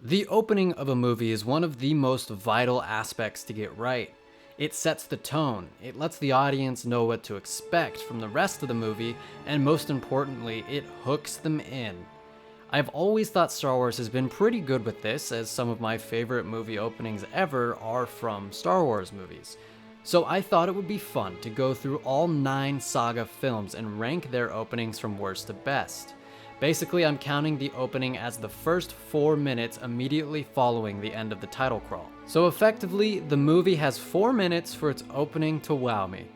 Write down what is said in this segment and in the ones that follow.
The opening of a movie is one of the most vital aspects to get right. It sets the tone, it lets the audience know what to expect from the rest of the movie, and most importantly, it hooks them in. I've always thought Star Wars has been pretty good with this, as some of my favorite movie openings ever are from Star Wars movies. So I thought it would be fun to go through all 9 SAGA films and rank their openings from worst to best. Basically, I'm counting the opening as the first 4 minutes immediately following the end of the title crawl. So effectively, the movie has 4 minutes for its opening to wow me.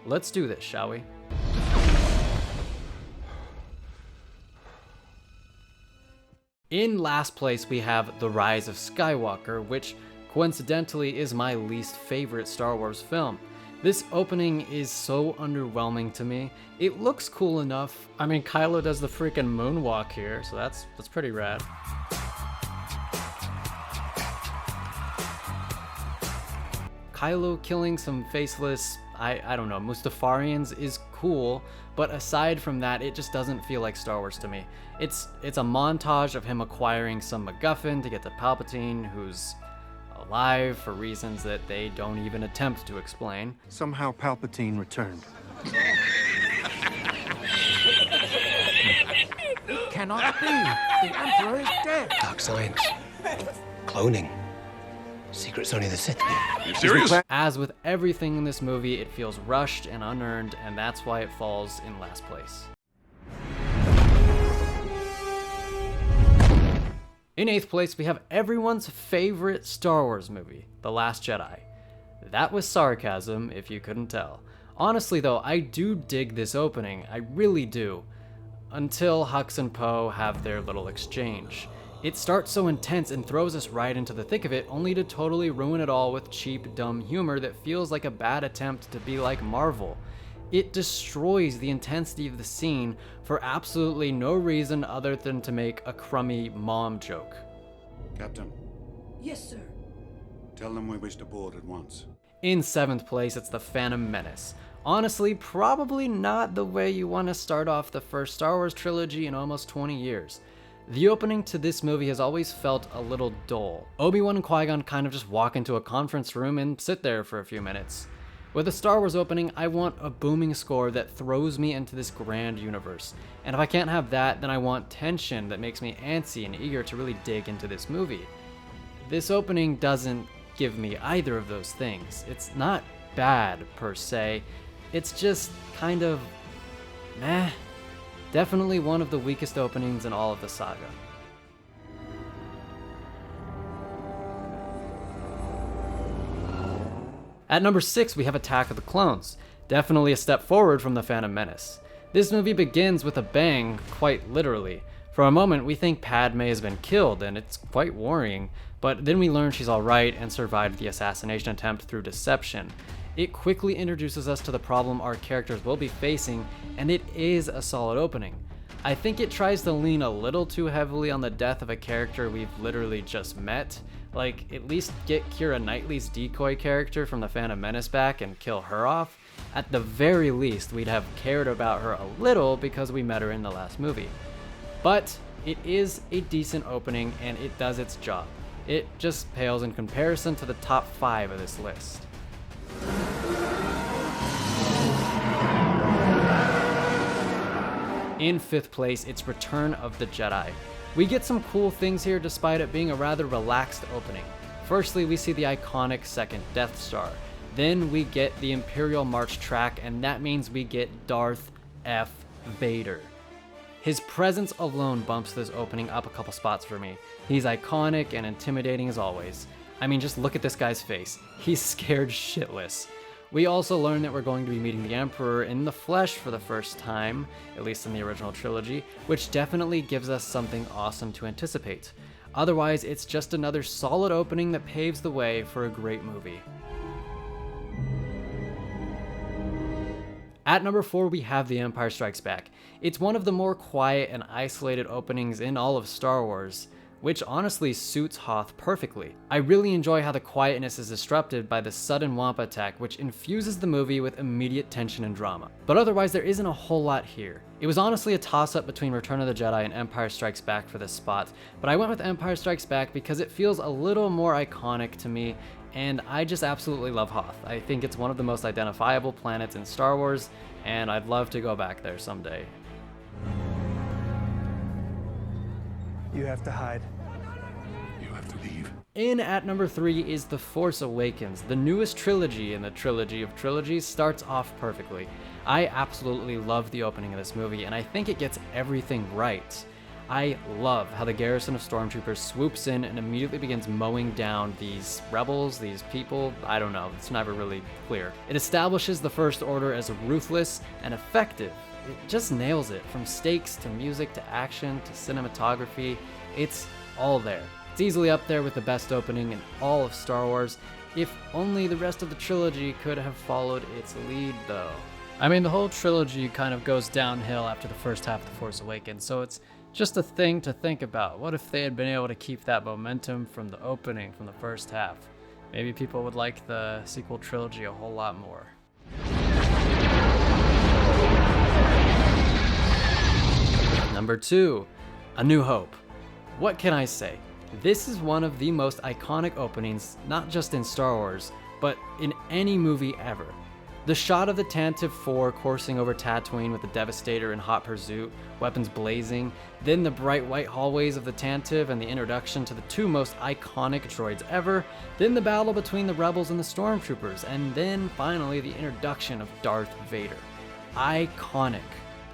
Let's do this, shall we? In last place, we have The Rise of Skywalker, which coincidentally is my least favorite Star Wars film. This opening is so underwhelming to me. It looks cool enough. I mean, Kylo does the freaking moonwalk here, so that's pretty rad. Kylo killing some faceless, I don't know, Mustafarians is cool, but aside from that, it just doesn't feel like Star Wars to me. It's a montage of him acquiring some MacGuffin to get to Palpatine, who's alive for reasons that they don't even attempt to explain. Somehow Palpatine returned. It cannot be. The Emperor is dead. Dark science. Cloning. Secrets only the Sith know. You serious? As with everything in this movie, it feels rushed and unearned, and that's why it falls in last place. In 8th place, we have everyone's favorite Star Wars movie, The Last Jedi. That was sarcasm, if you couldn't tell. Honestly though, I do dig this opening, I really do. Until Hux and Poe have their little exchange. It starts so intense and throws us right into the thick of it, only to totally ruin it all with cheap, dumb humor that feels like a bad attempt to be like Marvel. It destroys the intensity of the scene for absolutely no reason other than to make a crummy mom joke. Captain, Yes, sir. tell them we wish to board at once. In 7th place, it's The Phantom Menace. Honestly, probably not the way you want to start off the first Star Wars trilogy in almost 20 years. The opening to this movie has always felt a little dull. Obi-Wan and Qui-Gon kind of just walk into a conference room and sit there for a few minutes. With a Star Wars opening, I want a booming score that throws me into this grand universe. And if I can't have that, then I want tension that makes me antsy and eager to really dig into this movie. This opening doesn't give me either of those things. It's not bad, per se. It's just kind of meh. Definitely one of the weakest openings in all of the saga. At number 6, we have Attack of the Clones. Definitely a step forward from The Phantom Menace. This movie begins with a bang, quite literally. For a moment, we think Padme has been killed, and it's quite worrying, but then we learn she's alright and survived the assassination attempt through deception. It quickly introduces us to the problem our characters will be facing, and it is a solid opening. I think it tries to lean a little too heavily on the death of a character we've literally just met. Like, at least get Keira Knightley's decoy character from The Phantom Menace back and kill her off. At the very least, we'd have cared about her a little because we met her in the last movie. But it is a decent opening and it does its job. It just pales in comparison to the top 5 of this list. In 5th place, it's Return of the Jedi. We get some cool things here despite it being a rather relaxed opening. Firstly, we see the iconic second Death Star. Then we get the Imperial March track, and that means we get Darth F. Vader. His presence alone bumps this opening up a couple spots for me. He's iconic and intimidating as always. I mean, just look at this guy's face. He's scared shitless. We also learn that we're going to be meeting the Emperor in the flesh for the first time, at least in the original trilogy, which definitely gives us something awesome to anticipate. Otherwise, it's just another solid opening that paves the way for a great movie. At number 4, we have The Empire Strikes Back. It's one of the more quiet and isolated openings in all of Star Wars. which honestly suits Hoth perfectly. I really enjoy how the quietness is disrupted by the sudden Wampa attack, which infuses the movie with immediate tension and drama. But otherwise, there isn't a whole lot here. It was honestly a toss-up between Return of the Jedi and Empire Strikes Back for this spot, but I went with Empire Strikes Back because it feels a little more iconic to me, and I just absolutely love Hoth. I think it's one of the most identifiable planets in Star Wars, and I'd love to go back there someday. You have to hide. You have to leave. In at number 3 is The Force Awakens. The newest trilogy in the trilogy of trilogies starts off perfectly. I absolutely love the opening of this movie, and I think it gets everything right. I love how the garrison of stormtroopers swoops in and immediately begins mowing down these rebels, these people, I don't know, it's never really clear. It establishes the First Order as ruthless and effective. It just nails it, from stakes to music to action to cinematography, it's all there. It's easily up there with the best opening in all of Star Wars, if only the rest of the trilogy could have followed its lead though. I mean, the whole trilogy kind of goes downhill after the first half of The Force Awakens, so it's just a thing to think about. What if they had been able to keep that momentum from the opening, from the first half? Maybe people would like the sequel trilogy a whole lot more. Number 2, A New Hope. What can I say? This is one of the most iconic openings, not just in Star Wars, but in any movie ever. The shot of the Tantive 4 coursing over Tatooine with the Devastator in hot pursuit, weapons blazing, then the bright white hallways of the Tantive and the introduction to the 2 most iconic droids ever, then the battle between the rebels and the stormtroopers, and then finally the introduction of Darth Vader. Iconic.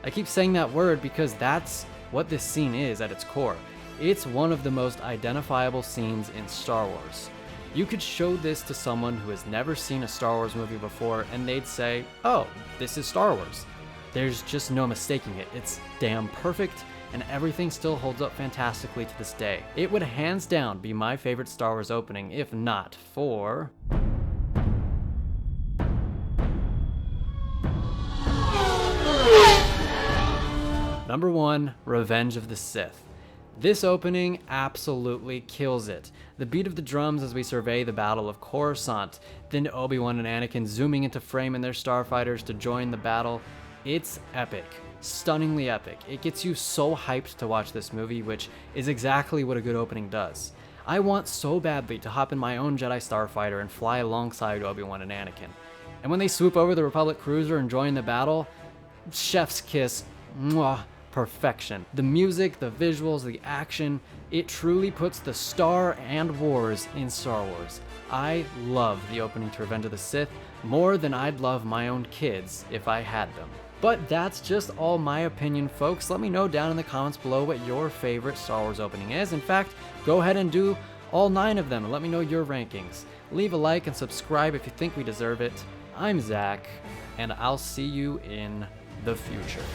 I keep saying that word because that's what this scene is at its core. It's one of the most identifiable scenes in Star Wars. You could show this to someone who has never seen a Star Wars movie before and they'd say, oh, this is Star Wars. There's just no mistaking it. It's damn perfect, and everything still holds up fantastically to this day. It would hands down be my favorite Star Wars opening, if not for... Number 1, Revenge of the Sith. This opening absolutely kills it. The beat of the drums as we survey the Battle of Coruscant, then Obi-Wan and Anakin zooming into frame in their starfighters to join the battle. It's epic. Stunningly epic. It gets you so hyped to watch this movie, which is exactly what a good opening does. I want so badly to hop in my own Jedi starfighter and fly alongside Obi-Wan and Anakin. And when they swoop over the Republic cruiser and join the battle, chef's kiss, mwah. Perfection. The music, the visuals, the action, it truly puts the Star and Wars in Star Wars. I love the opening to Revenge of the Sith more than I'd love my own kids if I had them. But that's just all my opinion, folks. Let me know down in the comments below what your favorite Star Wars opening is. In fact, go ahead and do all 9 of them and let me know your rankings. Leave a like and subscribe if you think we deserve it. I'm Zach, and I'll see you in the future.